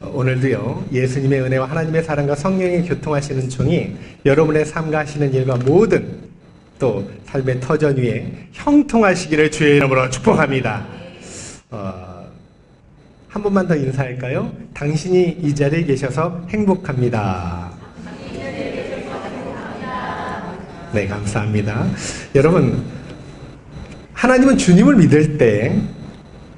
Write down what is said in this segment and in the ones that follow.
오늘도요, 예수님의 은혜와 하나님의 사랑과 성령의 교통하시는 종이 여러분의 삶과 하시는 일과 모든 또 삶의 터전 위에 형통하시기를 주의 이름으로 축복합니다. 한 번만 더 인사할까요? 당신이 이 자리에 계셔서 행복합니다. 네, 감사합니다. 여러분, 하나님은 주님을 믿을 때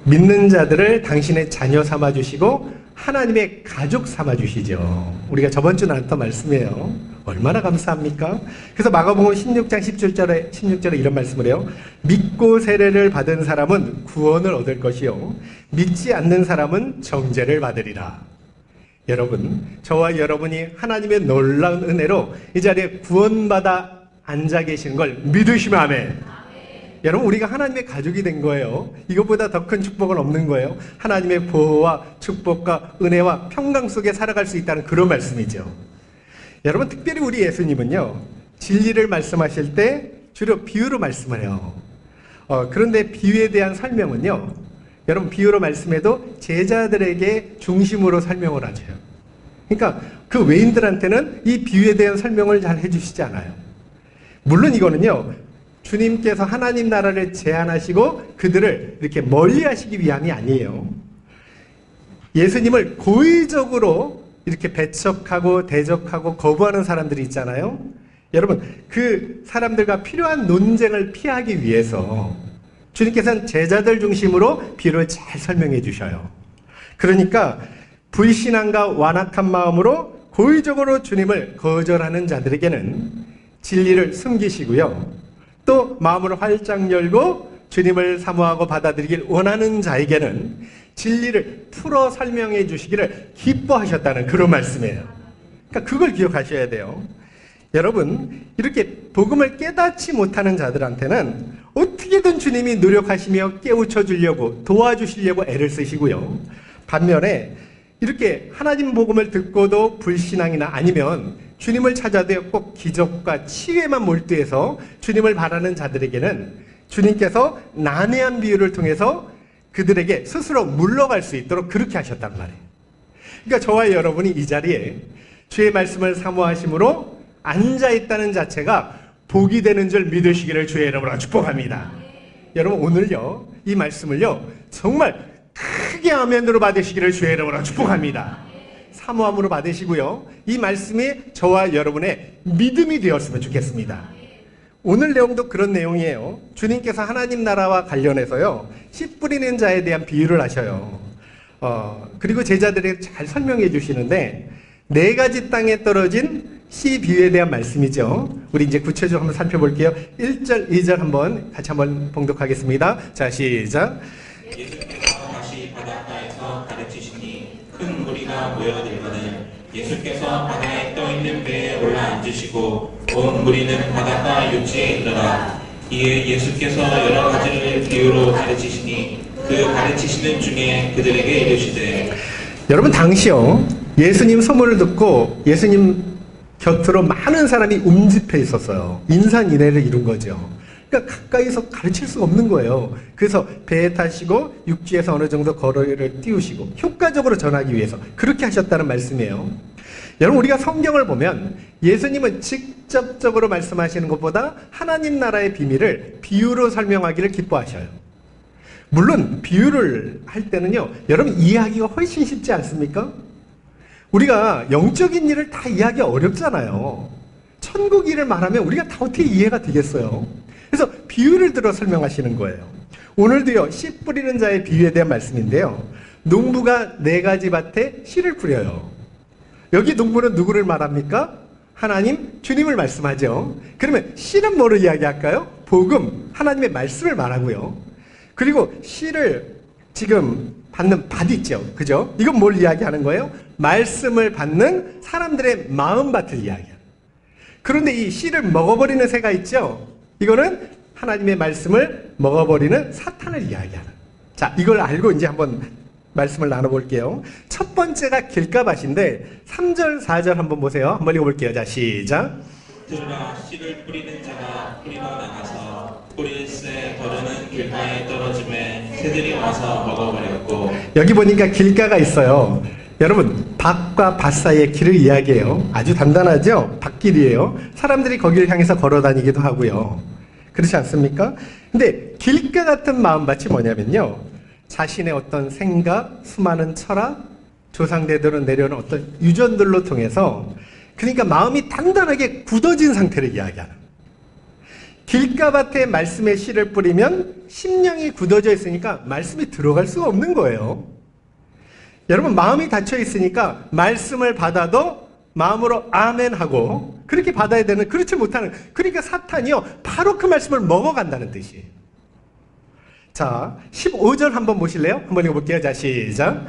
믿는 자들을 당신의 자녀 삼아주시고 하나님의 가족 삼아주시죠. 우리가 저번 주 나눴던 말씀이에요. 얼마나 감사합니까? 그래서 마가복음 16장 16절에 이런 말씀을 해요. 믿고 세례를 받은 사람은 구원을 얻을 것이요 믿지 않는 사람은 정죄를 받으리라. 여러분, 저와 여러분이 하나님의 놀라운 은혜로 이 자리에 구원받아 앉아 계시는 걸 믿으시면 아멘. 여러분, 우리가 하나님의 가족이 된 거예요. 이것보다 더 큰 축복은 없는 거예요. 하나님의 보호와 축복과 은혜와 평강 속에 살아갈 수 있다는 그런 말씀이죠. 여러분, 특별히 우리 예수님은요, 진리를 말씀하실 때 주로 비유로 말씀을 해요. 그런데 비유에 대한 설명은요, 여러분, 비유로 말씀해도 제자들에게 중심으로 설명을 하죠. 그러니까 그 외인들한테는 이 비유에 대한 설명을 잘 해주시지 않아요. 물론 이거는요, 주님께서 하나님 나라를 제안하시고 그들을 이렇게 멀리 하시기 위함이 아니에요. 예수님을 고의적으로 이렇게 배척하고 대적하고 거부하는 사람들이 있잖아요. 여러분, 그 사람들과 필요한 논쟁을 피하기 위해서 주님께서는 제자들 중심으로 비유를 잘 설명해 주셔요. 그러니까 불신앙과 완악한 마음으로 고의적으로 주님을 거절하는 자들에게는 진리를 숨기시고요, 또 마음을 활짝 열고 주님을 사모하고 받아들이길 원하는 자에게는 진리를 풀어 설명해 주시기를 기뻐하셨다는 그런 말씀이에요. 그러니까 그걸 기억하셔야 돼요. 여러분, 이렇게 복음을 깨닫지 못하는 자들한테는 어떻게든 주님이 노력하시며 깨우쳐 주려고 도와주시려고 애를 쓰시고요, 반면에 이렇게 하나님 복음을 듣고도 불신앙이나 아니면 주님을 찾아도 꼭 기적과 치유에만 몰두해서 주님을 바라는 자들에게는 주님께서 난해한 비유를 통해서 그들에게 스스로 물러갈 수 있도록 그렇게 하셨단 말이에요. 그러니까 저와 여러분이 이 자리에 주의 말씀을 사모하심으로 앉아있다는 자체가 복이 되는 줄 믿으시기를 주의 이름으로 축복합니다. 여러분, 오늘요, 이 말씀을요, 정말 크게 아멘으로 받으시기를 주의 이름으로 축복합니다. 사모함으로 받으시고요, 이 말씀이 저와 여러분의 믿음이 되었으면 좋겠습니다. 오늘 내용도 그런 내용이에요. 주님께서 하나님 나라와 관련해서요, 씨 뿌리는 자에 대한 비유를 하셔요. 그리고 제자들에게 잘 설명해 주시는데, 4가지 땅에 떨어진 씨 비유에 대한 말씀이죠. 우리 이제 구체적으로 한번 살펴볼게요. 1절, 2절 같이 한번 봉독하겠습니다. 자, 시작. 예수께서 다시 바닷가에서 가르치시니 큰 무리가 모여들거늘 예수께서 바다에 떠있는 배에 올라앉으시고 온 무리는 바닷가 요지에 이르라. 이에 예수께서 여러 가지를 비유로 가르치시니 그 가르치시는 중에 그들에게 이르시되. 여러분, 당시요, 예수님 소문을 듣고 예수님 곁으로 많은 사람이 움집해 있었어요. 인산인해를 이룬 거죠. 그러니까 가까이서 가르칠 수가 없는 거예요. 그래서 배에 타시고 육지에서 어느 정도 거리를 띄우시고 효과적으로 전하기 위해서 그렇게 하셨다는 말씀이에요. 여러분, 우리가 성경을 보면 예수님은 직접적으로 말씀하시는 것보다 하나님 나라의 비밀을 비유로 설명하기를 기뻐하셔요. 물론 비유를 할 때는요, 여러분, 이해하기가 훨씬 쉽지 않습니까? 우리가 영적인 일을 다 이해하기 어렵잖아요. 천국 일을 말하면 우리가 다 어떻게 이해가 되겠어요? 그래서 비유를 들어 설명하시는 거예요. 오늘도요, 씨 뿌리는 자의 비유에 대한 말씀인데요, 농부가 4가지 밭에 씨를 뿌려요. 여기 농부는 누구를 말합니까? 하나님, 주님을 말씀하죠. 그러면 씨는 뭐를 이야기할까요? 복음, 하나님의 말씀을 말하고요. 그리고 씨를 지금 받는 밭 있죠, 그죠? 이건 뭘 이야기하는 거예요? 말씀을 받는 사람들의 마음밭을 이야기해요. 그런데 이 씨를 먹어버리는 새가 있죠? 이거는 하나님의 말씀을 먹어버리는 사탄을 이야기하는. 자, 이걸 알고 이제 한번 말씀을 나눠볼게요. 첫 번째가 길가밭인데 3절, 4절 한번 보세요. 한번 읽어볼게요. 자, 시작. 그러나 씨를 뿌리는 자가 뿌리러 나가서 뿌릴새 더러는 길가에 떨어짐에 새들이 와서 먹어버렸고. 여기 보니까 길가가 있어요. 여러분, 밭과 밭 사이의 길을 이야기해요. 아주 단단하죠? 밭길이에요. 사람들이 거기를 향해서 걸어 다니기도 하고요. 그렇지 않습니까? 근데 길가 같은 마음밭이 뭐냐면요. 자신의 어떤 생각, 수많은 철학, 조상대대로 내려오는 어떤 유전들로 통해서 그러니까 마음이 단단하게 굳어진 상태를 이야기하는. 길가밭에 말씀의 씨를 뿌리면 심령이 굳어져 있으니까 말씀이 들어갈 수가 없는 거예요. 여러분, 마음이 닫혀 있으니까 말씀을 받아도 마음으로 아멘 하고 그렇게 받아야 되는, 그렇지 못하는, 그러니까 사탄이요 바로 그 말씀을 먹어간다는 뜻이에요. 자, 15절 한번 보실래요? 한번 읽어볼게요. 자, 시작.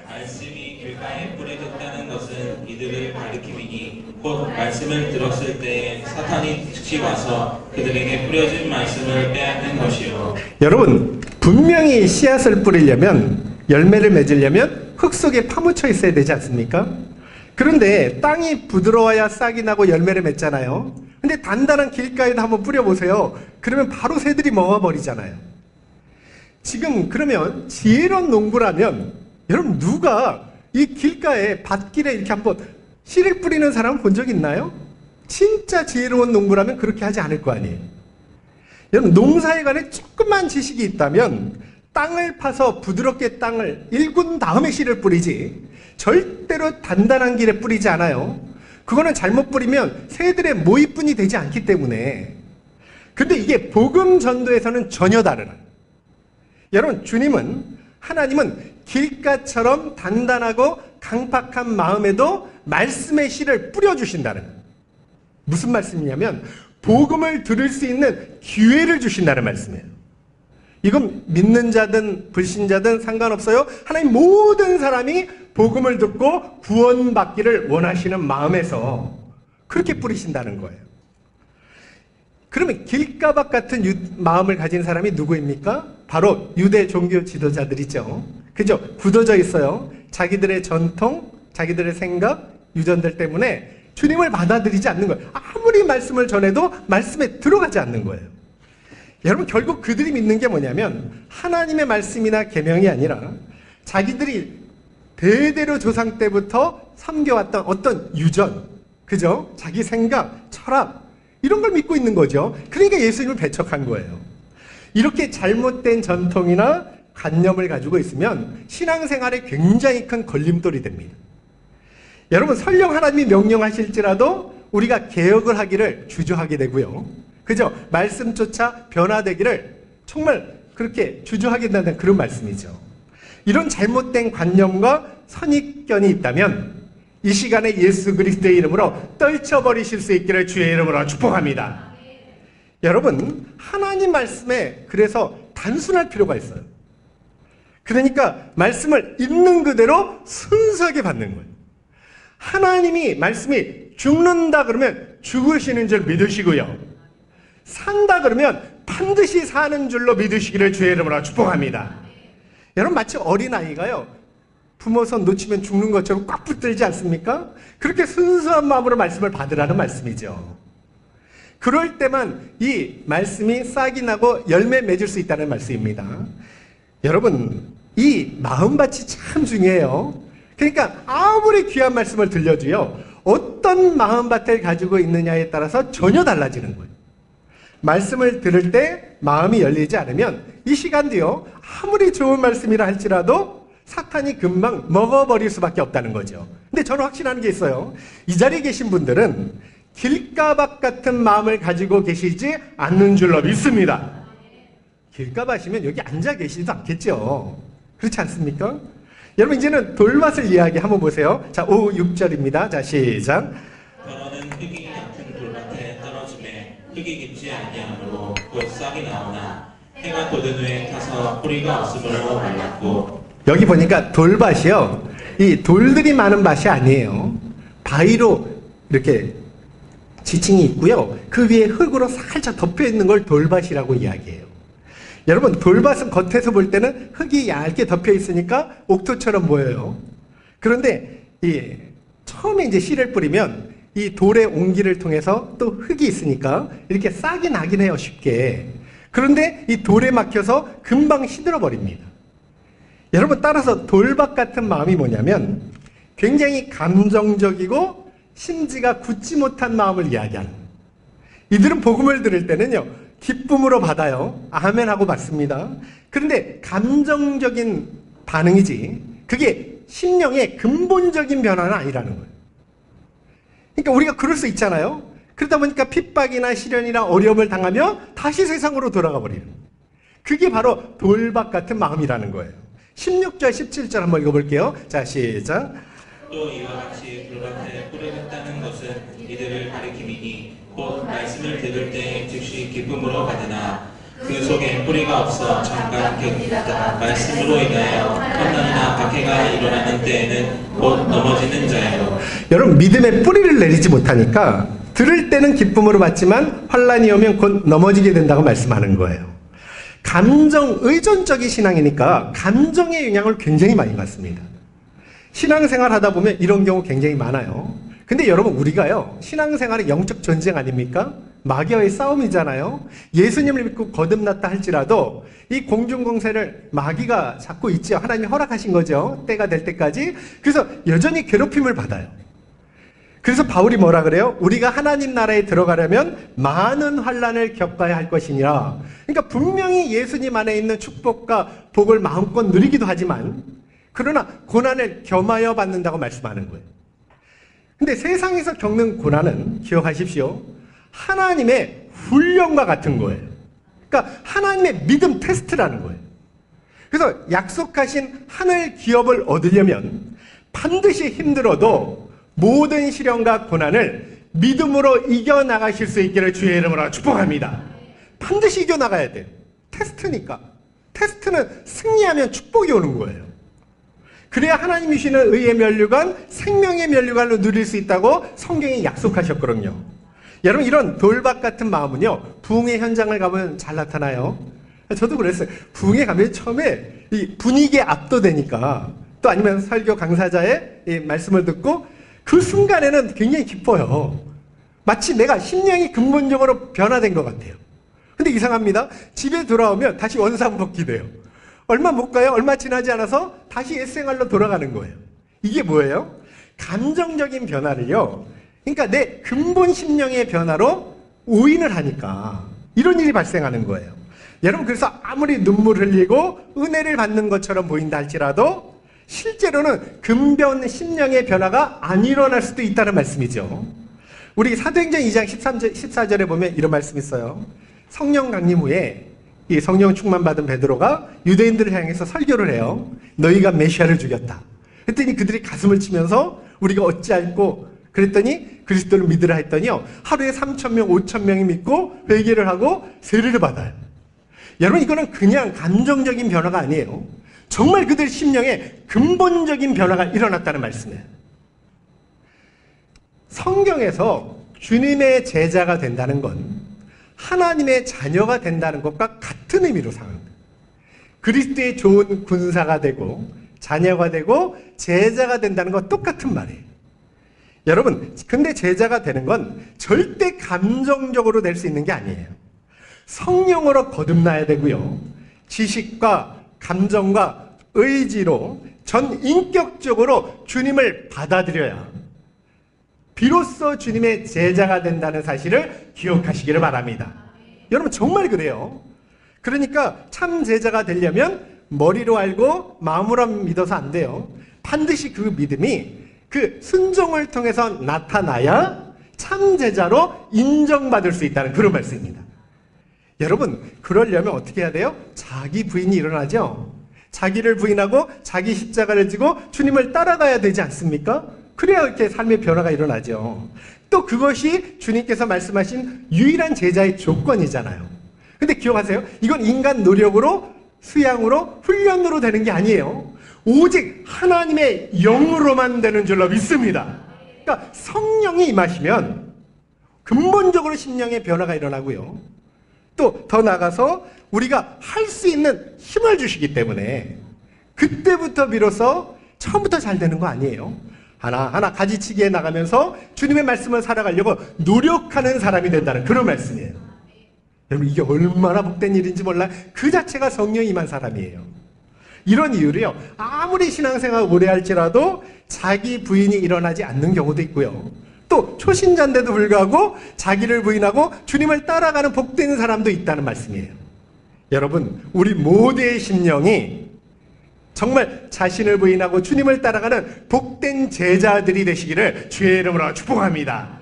말씀이 길가에 뿌려졌다는 것은 이들을 가리킴이니 곧 말씀을 들었을 때 사탄이 즉시 와서 그들에게 뿌려진 말씀을 빼앗는 것이요. 여러분, 분명히 씨앗을 뿌리려면, 열매를 맺으려면 흙 속에 파묻혀 있어야 되지 않습니까? 그런데 땅이 부드러워야 싹이 나고 열매를 맺잖아요. 근데 단단한 길가에다 한번 뿌려보세요. 그러면 바로 새들이 먹어버리잖아요. 지금 그러면 지혜로운 농부라면 여러분, 누가 이 길가에 밭길에 이렇게 한번 씨를 뿌리는 사람을 본 적 있나요? 진짜 지혜로운 농부라면 그렇게 하지 않을 거 아니에요. 여러분, 농사에 관해 조금만 지식이 있다면 땅을 파서 부드럽게 땅을 일군 다음에 씨를 뿌리지 절대로 단단한 길에 뿌리지 않아요. 그거는 잘못 뿌리면 새들의 모이뿐이 되지 않기 때문에. 근데 이게 복음 전도에서는 전혀 다르다. 여러분, 하나님은 길가처럼 단단하고 강팍한 마음에도 말씀의 씨를 뿌려주신다는 거예요. 무슨 말씀이냐면 복음을 들을 수 있는 기회를 주신다는 말씀이에요. 이건 믿는 자든 불신자든 상관없어요. 하나님 모든 사람이 복음을 듣고 구원받기를 원하시는 마음에서 그렇게 뿌리신다는 거예요. 그러면 길가밭 같은 마음을 가진 사람이 누구입니까? 바로 유대 종교 지도자들이죠. 그죠? 굳어져 있어요. 자기들의 전통, 자기들의 생각, 유전들 때문에 주님을 받아들이지 않는 거예요. 아무리 말씀을 전해도 말씀에 들어가지 않는 거예요. 여러분, 결국 그들이 믿는 게 뭐냐면 하나님의 말씀이나 계명이 아니라 자기들이 대대로 조상 때부터 섬겨왔던 어떤 유전, 그죠? 자기 생각, 철학, 이런 걸 믿고 있는 거죠. 그러니까 예수님을 배척한 거예요. 이렇게 잘못된 전통이나 관념을 가지고 있으면 신앙생활에 굉장히 큰 걸림돌이 됩니다. 여러분, 설령 하나님이 명령하실지라도 우리가 개혁을 하기를 주저하게 되고요. 그죠? 말씀조차 변화되기를 정말 그렇게 주저하게 된다는 그런 말씀이죠. 이런 잘못된 관념과 선입견이 있다면 이 시간에 예수 그리스도의 이름으로 떨쳐버리실 수 있기를 주의 이름으로 축복합니다. 여러분, 하나님 말씀에 그래서 단순할 필요가 있어요. 그러니까 말씀을 있는 그대로 순수하게 받는 거예요. 하나님이 말씀이 죽는다 그러면 죽으시는 줄 믿으시고요. 산다 그러면 반드시 사는 줄로 믿으시기를 주의 이름으로 축복합니다. 여러분, 마치 어린아이가요, 부모 손 놓치면 죽는 것처럼 꽉 붙들지 않습니까? 그렇게 순수한 마음으로 말씀을 받으라는 말씀이죠. 그럴 때만 이 말씀이 싹이 나고 열매 맺을 수 있다는 말씀입니다. 여러분, 이 마음밭이 참 중요해요. 그러니까 아무리 귀한 말씀을 들려도요, 어떤 마음밭을 가지고 있느냐에 따라서 전혀 달라지는 거예요. 말씀을 들을 때 마음이 열리지 않으면 이 시간도요, 아무리 좋은 말씀이라 할지라도 사탄이 금방 먹어버릴 수밖에 없다는 거죠. 근데 저는 확신하는 게 있어요. 이 자리에 계신 분들은 길가밭 같은 마음을 가지고 계시지 않는 줄로 믿습니다. 길가밭이면 여기 앉아 계시지도 않겠죠. 그렇지 않습니까? 여러분, 이제는 돌밭을 이야기 한번 보세요. 자, 5, 6절입니다. 자, 시작. 너는 흙이 얕은 돌밭에 떨어지매 흙이 깊지 아니하므로 곧 싹이 나오나 해가 돋은 후에 타서 뿌리가 없으므로 말랐고. 여기 보니까 돌밭이요, 이 돌들이 많은 밭이 아니에요. 바위로 이렇게 지층이 있고요, 그 위에 흙으로 살짝 덮여 있는 걸 돌밭이라고 이야기해요. 여러분, 돌밭은 겉에서 볼 때는 흙이 얇게 덮여 있으니까 옥토처럼 보여요. 그런데 처음에 이제 씨를 뿌리면 이 돌의 온기를 통해서 또 흙이 있으니까 이렇게 싹이 나긴 해요, 쉽게. 그런데 이 돌에 막혀서 금방 시들어 버립니다. 여러분, 따라서 돌밭 같은 마음이 뭐냐면 굉장히 감정적이고 심지가 굳지 못한 마음을 이야기하는. 이들은 복음을 들을 때는요, 기쁨으로 받아요. 아멘 하고 받습니다. 그런데 감정적인 반응이지, 그게 심령의 근본적인 변화는 아니라는 거예요. 그러니까 우리가 그럴 수 있잖아요. 그러다 보니까 핍박이나 시련이나 어려움을 당하며 다시 세상으로 돌아가 버리는. 그게 바로 돌박 같은 마음이라는 거예요. 16절, 17절 한번 읽어볼게요. 자, 시작. 또 이와 같이 돌밭에 뿌리를 했다는 것은 이들을 가리킴이니 곧 말씀을 들을 때 즉시 기쁨으로 받으나 그 속에 뿌리가 없어 잠깐 겪다가 말씀으로 인하여 환난이나 박해가 일어나는 때에는 곧 넘어지는 자예요. 여러분, 믿음의 뿌리를 내리지 못하니까 들을 때는 기쁨으로 받지만 환난이 오면 곧 넘어지게 된다고 말씀하는 거예요. 감정 의존적인 신앙이니까 감정의 영향을 굉장히 많이 받습니다. 신앙생활 하다 보면 이런 경우 굉장히 많아요. 근데 여러분, 우리가요, 신앙생활은 영적 전쟁 아닙니까? 마귀와의 싸움이잖아요. 예수님을 믿고 거듭났다 할지라도 이 공중공세를 마귀가 잡고 있죠. 하나님이 허락하신 거죠. 때가 될 때까지. 그래서 여전히 괴롭힘을 받아요. 그래서 바울이 뭐라 그래요? 우리가 하나님 나라에 들어가려면 많은 환난을 겪어야 할 것이니라. 그러니까 분명히 예수님 안에 있는 축복과 복을 마음껏 누리기도 하지만, 그러나 고난을 겸하여 받는다고 말씀하는 거예요. 근데 세상에서 겪는 고난은 기억하십시오, 하나님의 훈련과 같은 거예요. 그러니까 하나님의 믿음 테스트라는 거예요. 그래서 약속하신 하늘 기업을 얻으려면 반드시 힘들어도 모든 시련과 고난을 믿음으로 이겨나가실 수 있기를 주의 이름으로 축복합니다. 반드시 이겨나가야 돼요. 테스트니까. 테스트는 승리하면 축복이 오는 거예요. 그래야 하나님이 주시는 의의 면류관, 생명의 면류관을 누릴 수 있다고 성경이 약속하셨거든요. 여러분, 이런 돌박 같은 마음은요, 부흥의 현장을 가면 잘 나타나요. 저도 그랬어요. 부흥회 가면 처음에 이 분위기에 압도되니까, 또 아니면 설교 강사자의 이 말씀을 듣고 그 순간에는 굉장히 기뻐요. 마치 내가 심령이 근본적으로 변화된 것 같아요. 근데 이상합니다. 집에 돌아오면 다시 원상복귀 돼요. 얼마 못 가요? 얼마 지나지 않아서 다시 옛생활로 돌아가는 거예요. 이게 뭐예요? 감정적인 변화를요, 그러니까 내 근본 심령의 변화로 오인을 하니까 이런 일이 발생하는 거예요. 여러분, 그래서 아무리 눈물 흘리고 은혜를 받는 것처럼 보인다 할지라도 실제로는 근본 심령의 변화가 안 일어날 수도 있다는 말씀이죠. 우리 사도행전 2장 14절에 보면 이런 말씀이 있어요. 성령 강림 후에 이 성령 충만 받은 베드로가 유대인들을 향해서 설교를 해요. 너희가 메시아를 죽였다. 그랬더니 그들이 가슴을 치면서 우리가 어찌할꼬, 그랬더니 그리스도를 믿으라 했더니요, 하루에 3,000명, 5,000명이 믿고 회개를 하고 세례를 받아요. 여러분, 이거는 그냥 감정적인 변화가 아니에요. 정말 그들 심령에 근본적인 변화가 일어났다는 말씀이에요. 성경에서 주님의 제자가 된다는 건 하나님의 자녀가 된다는 것과 같은 의미로 사용합니다. 그리스도의 좋은 군사가 되고 자녀가 되고 제자가 된다는 것 똑같은 말이에요. 여러분, 근데 제자가 되는 건 절대 감정적으로 될 수 있는 게 아니에요. 성령으로 거듭나야 되고요, 지식과 감정과 의지로 전 인격적으로 주님을 받아들여야 비로소 주님의 제자가 된다는 사실을 기억하시기를 바랍니다. 여러분, 정말 그래요. 그러니까 참 제자가 되려면 머리로 알고 마음으로 믿어서 안 돼요. 반드시 그 믿음이 그 순종을 통해서 나타나야 참 제자로 인정받을 수 있다는 그런 말씀입니다. 여러분, 그러려면 어떻게 해야 돼요? 자기 부인이 일어나죠. 자기를 부인하고 자기 십자가를 지고 주님을 따라가야 되지 않습니까? 그래야 이렇게 삶의 변화가 일어나죠. 또 그것이 주님께서 말씀하신 유일한 제자의 조건이잖아요. 근데 기억하세요. 이건 인간 노력으로, 수양으로, 훈련으로 되는 게 아니에요. 오직 하나님의 영으로만 되는 줄로 믿습니다. 그러니까 성령이 임하시면 근본적으로 심령의 변화가 일어나고요, 또 더 나아가서 우리가 할 수 있는 힘을 주시기 때문에 그때부터 비로소 처음부터 잘 되는 거 아니에요. 하나하나 가지치기에 나가면서 주님의 말씀을 살아가려고 노력하는 사람이 된다는 그런 말씀이에요. 여러분, 이게 얼마나 복된 일인지 몰라요. 그 자체가 성령이 임한 사람이에요. 이런 이유로요, 아무리 신앙생활 오래 할지라도 자기 부인이 일어나지 않는 경우도 있고요. 또 초신자인데도 불구하고 자기를 부인하고 주님을 따라가는 복된 사람도 있다는 말씀이에요. 여러분, 우리 모두의 심령이 정말 자신을 부인하고 주님을 따라가는 복된 제자들이 되시기를 주의 이름으로 축복합니다.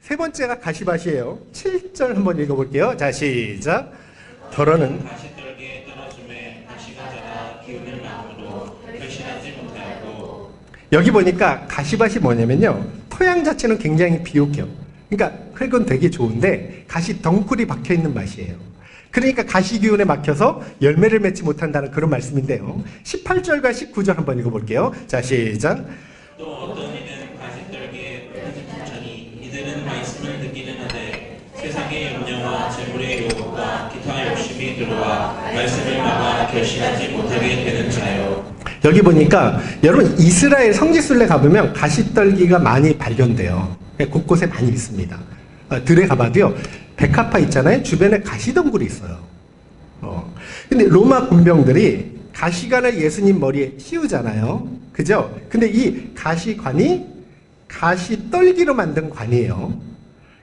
세 번째가 가시밭이에요. 7절 한번 읽어볼게요. 자, 시작. 더러는 가시떨기에 떨어짐에 가시가 자라 기운을 마음으로 결실하지 못하고. 여기 보니까 가시밭이 뭐냐면요, 토양 자체는 굉장히 비옥해요. 그러니까 흙은 되게 좋은데 가시 덩굴이 박혀있는 맛이에요. 그러니까 가시 기운에 막혀서 열매를 맺지 못한다는 그런 말씀인데요. 18절과 19절 한번 읽어볼게요. 자, 시작. 또 어떤 이는 가시떨기에 부딪히니 이들은 말씀을 듣기는 하되 세상의 염려와 재물의 유혹과 기타 욕심이 들어와 말씀을 막아 결실하지 못하게 되는 자요. 여기 보니까 여러분, 이스라엘 성지순례 가보면 가시떨기가 많이 발견돼요. 곳곳에 많이 있습니다. 들에 가봐도요, 백합화 있잖아요. 주변에 가시덩굴이 있어요. 근데 로마 군병들이 가시관을 예수님 머리에 씌우잖아요. 그죠? 근데 이 가시관이 가시떨기로 만든 관이에요.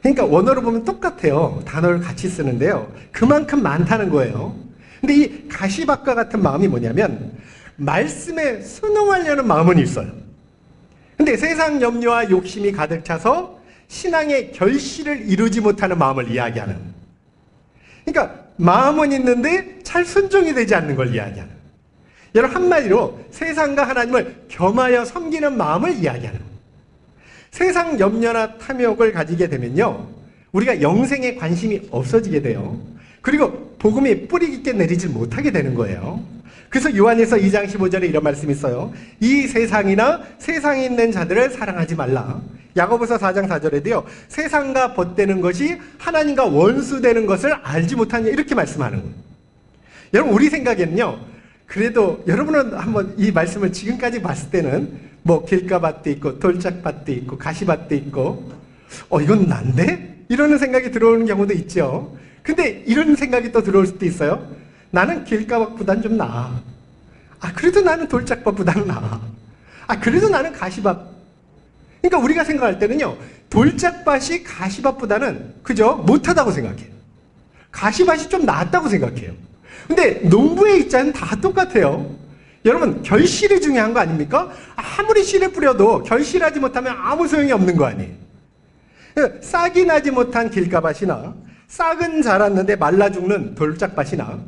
그러니까 원어로 보면 똑같아요. 단어를 같이 쓰는데요. 그만큼 많다는 거예요. 근데 이 가시밭과 같은 마음이 뭐냐면 말씀에 순응하려는 마음은 있어요. 근데 세상 염려와 욕심이 가득 차서 신앙의 결실을 이루지 못하는 마음을 이야기하는. 그러니까 마음은 있는데 잘 순종이 되지 않는 걸 이야기하는. 여러분, 한마디로 세상과 하나님을 겸하여 섬기는 마음을 이야기하는. 세상 염려나 탐욕을 가지게 되면요, 우리가 영생에 관심이 없어지게 돼요. 그리고 복음이 뿌리 깊게 내리지 못하게 되는 거예요. 그래서 요한에서 2장 15절에 이런 말씀이 있어요. 이 세상이나 세상에 있는 자들을 사랑하지 말라. 야고보서 4장 4절에도요. 세상과 벗되는 것이 하나님과 원수되는 것을 알지 못하냐, 이렇게 말씀하는 거예요. 여러분, 우리 생각에는요, 그래도 여러분은 한번 이 말씀을 지금까지 봤을 때는 뭐 길가밭도 있고 돌짝밭도 있고 가시밭도 있고 이건 난데? 이러는 생각이 들어오는 경우도 있죠. 근데 이런 생각이 또 들어올 수도 있어요. 나는 길가밭보단 좀 나아. 그래도 나는 돌짝밭보다는 나아. 그래도 나는 가시밭. 그러니까 우리가 생각할 때는요, 돌짝밭이 가시밭보다는, 그죠? 못하다고 생각해요. 가시밭이 좀 낫다고 생각해요. 근데 농부의 입장은 다 똑같아요. 여러분, 결실이 중요한 거 아닙니까? 아무리 씨를 뿌려도 결실하지 못하면 아무 소용이 없는 거 아니에요. 싹이 나지 못한 길가밭이나 싹은 자랐는데 말라 죽는 돌짝밭이나,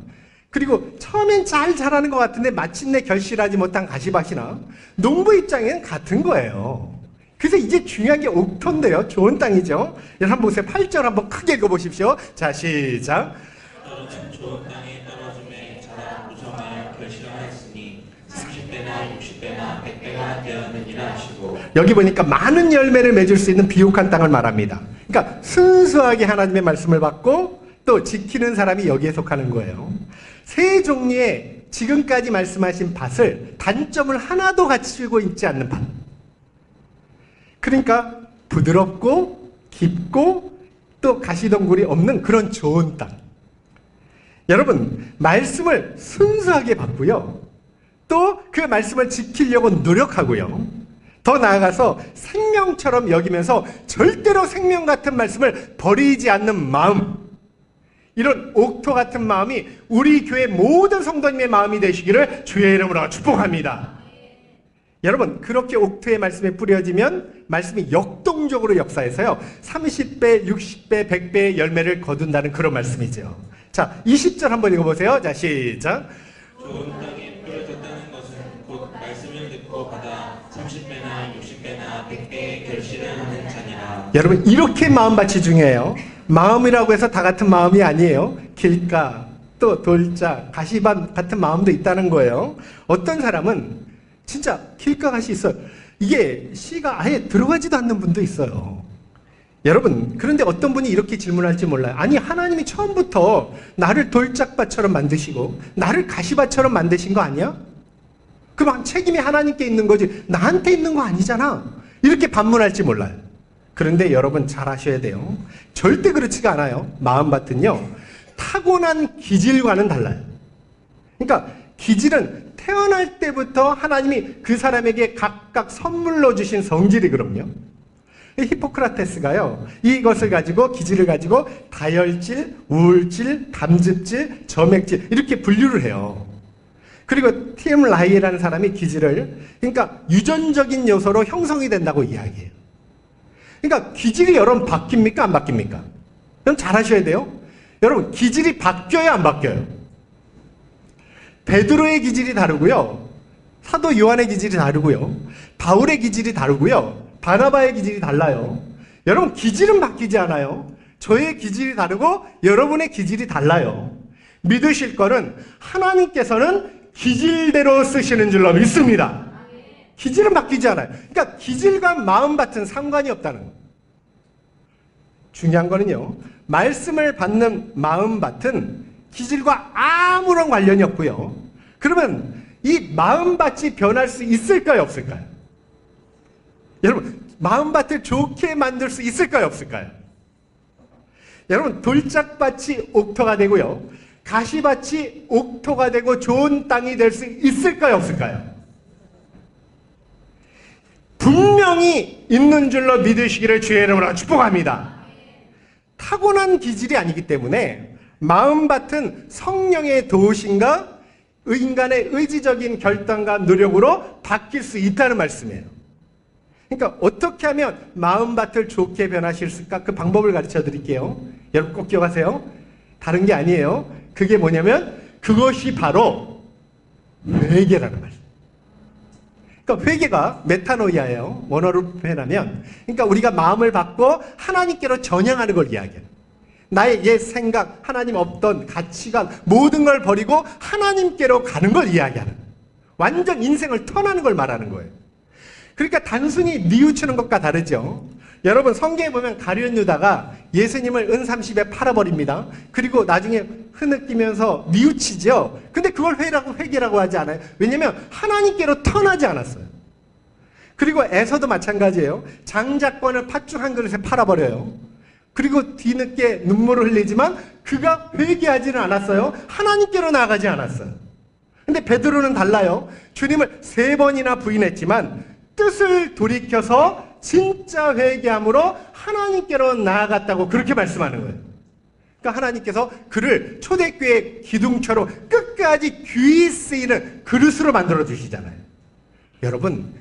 그리고 처음엔 잘 자라는 것 같은데 마침내 결실하지 못한 가시밭이나 농부 입장에는 같은 거예요. 그래서 이제 중요한 게 옥토인데요. 좋은 땅이죠. 여러분 한번 보세요. 8절 한번 크게 읽어보십시오. 자, 시작. 너는 좋은 땅에 떨어짐에 자라 무성하여 결실하였으니 30배나 60배나 100배가 되었느니라 하시고. 여기 보니까 많은 열매를 맺을 수 있는 비옥한 땅을 말합니다. 그러니까 순수하게 하나님의 말씀을 받고 또 지키는 사람이 여기에 속하는 거예요. 세 종류의 지금까지 말씀하신 밭을 단점을 하나도 갖추고 있지 않는 밭. 그러니까 부드럽고 깊고 또 가시덩굴이 없는 그런 좋은 땅. 여러분, 말씀을 순수하게 받고요. 또 그 말씀을 지키려고 노력하고요. 더 나아가서 생명처럼 여기면서 절대로 생명 같은 말씀을 버리지 않는 마음. 이런 옥토 같은 마음이 우리 교회 모든 성도님의 마음이 되시기를 주의 이름으로 축복합니다. 여러분, 그렇게 옥토의 말씀에 뿌려지면 말씀이 역동적으로 역사해서요 30배, 60배, 100배의 열매를 거둔다는 그런 말씀이죠. 자, 20절 한번 읽어보세요. 자, 시작. 좋은 땅에 뿌려졌다는 것은 곧 말씀을 듣고 받아 30배나 60배나 100배의 결실을 하는 자니라. 여러분, 이렇게 마음밭이 중요해요. 마음이라고 해서 다 같은 마음이 아니에요. 길가, 또 돌자, 가시밭 같은 마음도 있다는 거예요. 어떤 사람은 진짜 길가밭이 있어요. 이게 씨가 아예 들어가지도 않는 분도 있어요. 여러분, 그런데 어떤 분이 이렇게 질문할지 몰라요. 아니, 하나님이 처음부터 나를 돌짝밭처럼 만드시고 나를 가시밭처럼 만드신 거 아니야? 그럼 책임이 하나님께 있는 거지 나한테 있는 거 아니잖아. 이렇게 반문할지 몰라요. 그런데 여러분 잘 아셔야 돼요. 절대 그렇지가 않아요. 마음밭은요, 타고난 기질과는 달라요. 그러니까 기질은 태어날 때부터 하나님이 그 사람에게 각각 선물로 주신 성질이 그럼요. 히포크라테스가요, 이것을 가지고, 기질을 가지고 다혈질, 우울질, 담즙질, 점액질 이렇게 분류를 해요. 그리고 T.M. 라이라는 사람이 기질을, 그러니까 유전적인 요소로 형성이 된다고 이야기해요. 그러니까 기질이 여러분 바뀝니까? 안 바뀝니까? 그럼 잘 하셔야 돼요. 여러분 기질이 바뀌어요? 안 바뀌어요? 베드로의 기질이 다르고요, 사도 요한의 기질이 다르고요, 바울의 기질이 다르고요, 바나바의 기질이 달라요. 여러분 기질은 바뀌지 않아요. 저의 기질이 다르고 여러분의 기질이 달라요. 믿으실 거는 하나님께서는 기질대로 쓰시는 줄로 믿습니다. 기질은 바뀌지 않아요. 그러니까 기질과 마음밭은 상관이 없다는 거예요. 중요한 거는요, 말씀을 받는 마음밭은 기질과 아무런 관련이 없고요. 그러면 이 마음밭이 변할 수 있을까요? 없을까요? 여러분 마음밭을 좋게 만들 수 있을까요? 없을까요? 여러분 돌짝밭이 옥토가 되고요, 가시밭이 옥토가 되고 좋은 땅이 될 수 있을까요? 없을까요? 분명히 있는 줄로 믿으시기를 주의 이름으로 축복합니다. 타고난 기질이 아니기 때문에 마음밭은 성령의 도우심과 인간의 의지적인 결단과 노력으로 바뀔 수 있다는 말씀이에요. 그러니까 어떻게 하면 마음밭을 좋게 변하실 수 있을까? 그 방법을 가르쳐 드릴게요. 여러분 꼭 기억하세요. 다른 게 아니에요. 그게 뭐냐면 그것이 바로 회개라는 말이에요. 그러니까 회개가 메타노이아예요. 원어로 표현하면, 그러니까 우리가 마음을 바꿔 하나님께로 전향하는 걸 이야기해요. 나의 옛 생각, 하나님 없던 가치관, 모든 걸 버리고 하나님께로 가는 걸 이야기하는, 완전 인생을 턴하는 걸 말하는 거예요. 그러니까 단순히 뉘우치는 것과 다르죠. 여러분 성경에 보면 가룟 유다가 예수님을 은30에 팔아버립니다. 그리고 나중에 흐느끼면서 뉘우치죠. 근데 그걸 회개라고 하지 않아요. 왜냐하면 하나님께로 턴하지 않았어요. 그리고 에서도 마찬가지예요. 장자권을 팥죽 한 그릇에 팔아버려요. 그리고 뒤늦게 눈물을 흘리지만 그가 회개하지는 않았어요. 하나님께로 나아가지 않았어요. 근데 베드로는 달라요. 주님을 3번이나 부인했지만 뜻을 돌이켜서 진짜 회개함으로 하나님께로 나아갔다고 그렇게 말씀하는 거예요. 그러니까 하나님께서 그를 초대교회 기둥처럼 끝까지 귀히 쓰이는 그릇으로 만들어 주시잖아요. 여러분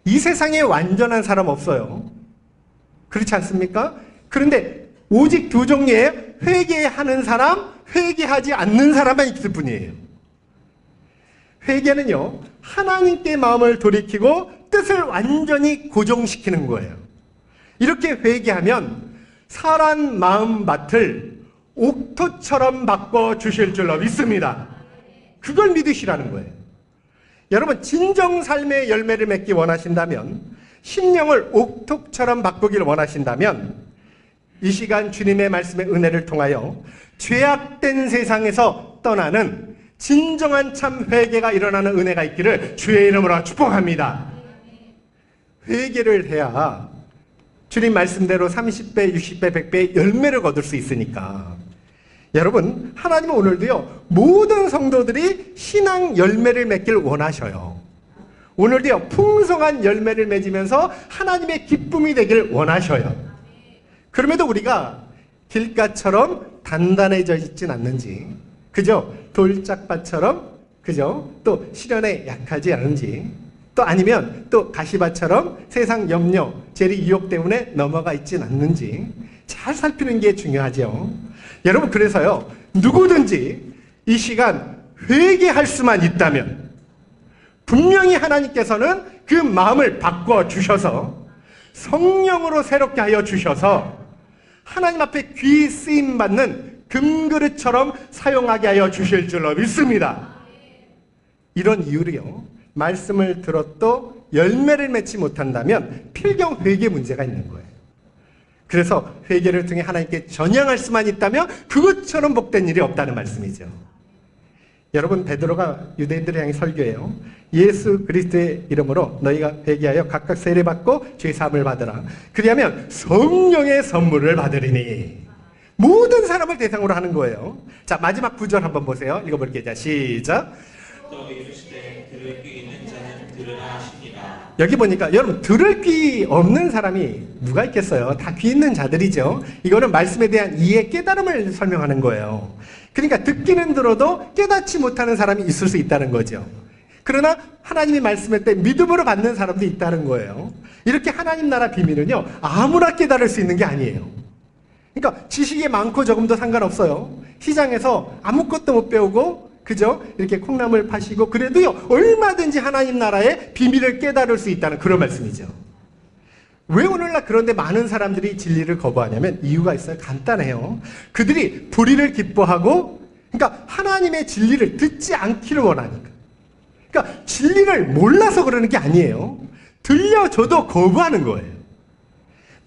이 세상에 완전한 사람 없어요. 그렇지 않습니까? 그런데 오직 2종류의 회개하는 사람, 회개하지 않는 사람만 있을 뿐이에요. 회개는요, 하나님께 마음을 돌이키고 뜻을 완전히 고정시키는 거예요. 이렇게 회개하면 사란 마음밭을 옥토처럼 바꿔주실 줄로 믿습니다. 그걸 믿으시라는 거예요. 여러분 진정 삶의 열매를 맺기 원하신다면, 심령을 옥토처럼 바꾸기를 원하신다면 이 시간 주님의 말씀의 은혜를 통하여 죄악된 세상에서 떠나는 진정한 참 회개가 일어나는 은혜가 있기를 주의 이름으로 축복합니다. 회개를 해야 주님 말씀대로 30배, 60배, 100배의 열매를 거둘 수 있으니까. 여러분 하나님은 오늘도요 모든 성도들이 신앙 열매를 맺길 원하셔요. 오늘도요 풍성한 열매를 맺으면서 하나님의 기쁨이 되길 원하셔요. 그럼에도 우리가 길가처럼 단단해져 있진 않는지, 그죠? 돌짝밭처럼, 그죠? 또 시련에 약하지 않은지, 또 아니면 또 가시밭처럼 세상 염려, 재리 유혹 때문에 넘어가 있진 않는지 잘 살피는 게 중요하죠. 여러분 그래서요 누구든지 이 시간 회개할 수만 있다면 분명히 하나님께서는 그 마음을 바꿔주셔서 성령으로 새롭게 하여 주셔서 하나님 앞에 귀히 쓰임받는 금그릇처럼 사용하게 하여 주실 줄로 믿습니다. 이런 이유로요 말씀을 들어도 열매를 맺지 못한다면 필경 회개 문제가 있는 거예요. 그래서 회개를 통해 하나님께 전향할 수만 있다면 그것처럼 복된 일이 없다는 말씀이죠. 여러분 베드로가 유대인들을 향해 설교해요. 예수 그리스도의 이름으로 너희가 회개하여 각각 세례받고 죄 사함을 받으라. 그리하면 성령의 선물을 받으리니. 모든 사람을 대상으로 하는 거예요. 자 마지막 구절 한번 보세요. 읽어볼게요. 자 시작. 또 이르시되 들을 귀 있는 자는 들으라 하시니라. 여기 보니까 여러분 들을 귀 없는 사람이 누가 있겠어요? 다 귀 있는 자들이죠. 이거는 말씀에 대한 이해 깨달음을 설명하는 거예요. 그러니까 듣기는 들어도 깨닫지 못하는 사람이 있을 수 있다는 거죠. 그러나 하나님이 말씀할 때 믿음으로 받는 사람도 있다는 거예요. 이렇게 하나님 나라 비밀은요, 아무나 깨달을 수 있는 게 아니에요. 그러니까 지식이 많고 적음도 상관없어요. 시장에서 아무것도 못 배우고 그죠? 이렇게 콩나물 파시고 그래도요, 얼마든지 하나님 나라의 비밀을 깨달을 수 있다는 그런 말씀이죠. 왜 오늘날 그런데 많은 사람들이 진리를 거부하냐면 이유가 있어요. 간단해요. 그들이 불의를 기뻐하고, 그러니까 하나님의 진리를 듣지 않기를 원하니까. 그러니까 진리를 몰라서 그러는 게 아니에요. 들려줘도 거부하는 거예요.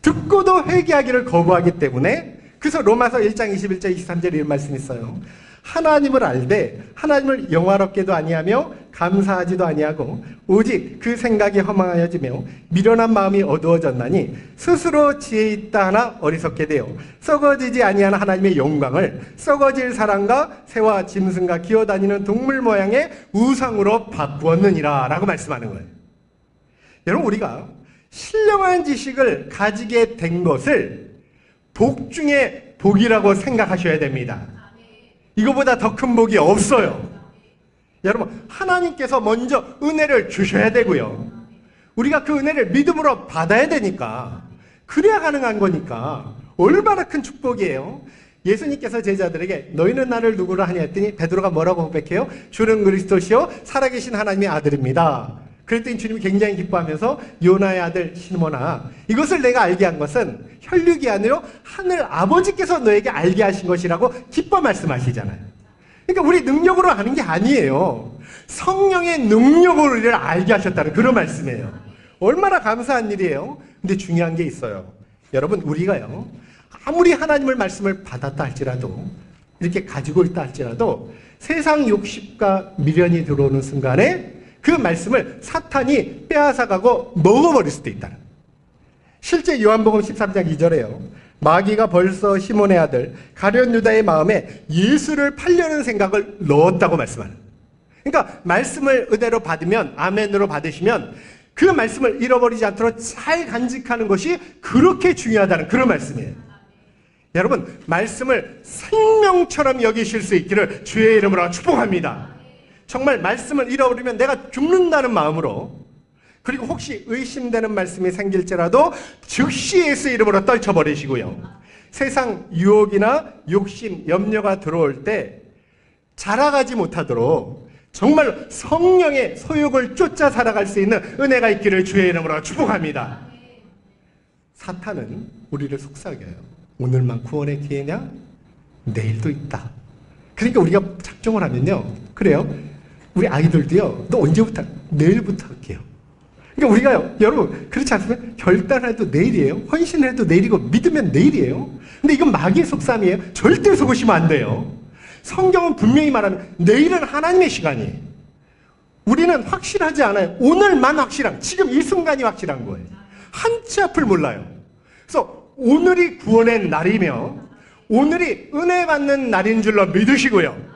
듣고도 회개하기를 거부하기 때문에, 그래서 로마서 1장 21절 23절에 이런 말씀이 있어요. 하나님을 알되 하나님을 영화롭게도 아니하며 감사하지도 아니하고 오직 그 생각이 허망하여지며 미련한 마음이 어두워졌나니 스스로 지혜 있다 하나 어리석게 되어 썩어지지 아니하는 하나님의 영광을 썩어질 사람과 새와 짐승과 기어다니는 동물 모양의 우상으로 바꾸었느니라 라고 말씀하는 거예요. 여러분, 우리가 신령한 지식을 가지게 된 것을 복 중에 복이라고 생각하셔야 됩니다. 이거보다 더 큰 복이 없어요. 여러분, 하나님께서 먼저 은혜를 주셔야 되고요. 우리가 그 은혜를 믿음으로 받아야 되니까, 그래야 가능한 거니까 얼마나 큰 축복이에요. 예수님께서 제자들에게 너희는 나를 누구라 하냐 했더니 베드로가 뭐라고 고백해요? 주는 그리스도시요 살아계신 하나님의 아들입니다. 그랬더니 주님이 굉장히 기뻐하면서 요나의 아들 시몬아, 이것을 내가 알게 한 것은 혈육이 아니라 하늘 아버지께서 너에게 알게 하신 것이라고 기뻐 말씀하시잖아요. 그러니까 우리 능력으로 하는 게 아니에요. 성령의 능력으로 우리를 알게 하셨다는 그런 말씀이에요. 얼마나 감사한 일이에요. 근데 중요한 게 있어요. 여러분, 우리가요, 아무리 하나님의 말씀을 받았다 할지라도, 이렇게 가지고 있다 할지라도 세상 욕심과 미련이 들어오는 순간에 그 말씀을 사탄이 빼앗아가고 먹어버릴 수도 있다는. 실제 요한복음 13장 2절에요. 마귀가 벌써 시몬의 아들 가룟 유다의 마음에 예수를 팔려는 생각을 넣었다고 말씀하는. 그러니까 말씀을 은혜로 받으면, 아멘으로 받으시면 그 말씀을 잃어버리지 않도록 잘 간직하는 것이 그렇게 중요하다는 그런 말씀이에요. 여러분, 말씀을 생명처럼 여기실 수 있기를 주의 이름으로 축복합니다. 정말 말씀을 잃어버리면 내가 죽는다는 마음으로, 그리고 혹시 의심되는 말씀이 생길지라도 즉시 예수 이름으로 떨쳐버리시고요. 세상 유혹이나 욕심, 염려가 들어올 때 자라가지 못하도록 정말 성령의 소욕을 쫓아 살아갈 수 있는 은혜가 있기를 주의 이름으로 축복합니다. 사탄은 우리를 속삭여요. 오늘만 구원의 기회냐? 내일도 있다. 그러니까 우리가 작정을 하면요, 그래요, 우리 아이들도요, 너 언제부터? 내일부터 할게요. 그러니까 우리가요, 여러분, 그렇지 않습니까? 결단해도 내일이에요. 헌신해도 내일이고 믿으면 내일이에요. 근데 이건 마귀의 속삼이에요. 절대 속으시면 안 돼요. 성경은 분명히 말하는 내일은 하나님의 시간이에요. 우리는 확실하지 않아요. 오늘만 확실한, 지금 이 순간이 확실한 거예요. 한 치 앞을 몰라요. 그래서 오늘이 구원의 날이며 오늘이 은혜 받는 날인 줄로 믿으시고요.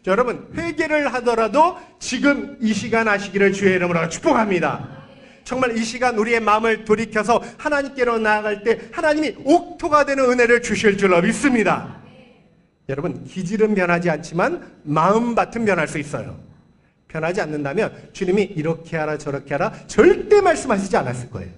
여러분, 회개를 하더라도 지금 이 시간 하시기를 주의 이름으로 축복합니다. 정말 이 시간 우리의 마음을 돌이켜서 하나님께로 나아갈 때 하나님이 옥토가 되는 은혜를 주실 줄로 믿습니다. 여러분, 기질은 변하지 않지만 마음밭은 변할 수 있어요. 변하지 않는다면 주님이 이렇게 하라 저렇게 하라 절대 말씀하시지 않았을 거예요.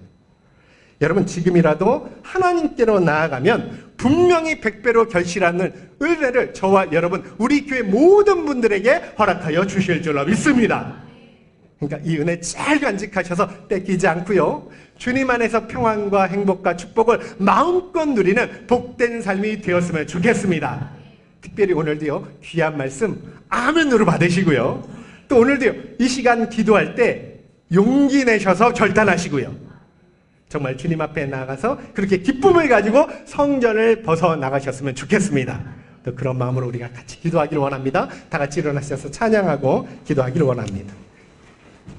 여러분, 지금이라도 하나님께로 나아가면 분명히 100배로 결실하는 은혜를 저와 여러분, 우리 교회 모든 분들에게 허락하여 주실 줄로 믿습니다. 그러니까 이 은혜 잘 간직하셔서 뺏기지 않고요, 주님 안에서 평안과 행복과 축복을 마음껏 누리는 복된 삶이 되었으면 좋겠습니다. 특별히 오늘도요, 귀한 말씀 아멘으로 받으시고요, 또 오늘도요, 이 시간 기도할 때 용기 내셔서 결단하시고요, 정말 주님 앞에 나가서 그렇게 기쁨을 가지고 성전을 벗어나가셨으면 좋겠습니다. 또 그런 마음으로 우리가 같이 기도하기를 원합니다. 다 같이 일어나셔서 찬양하고 기도하기를 원합니다.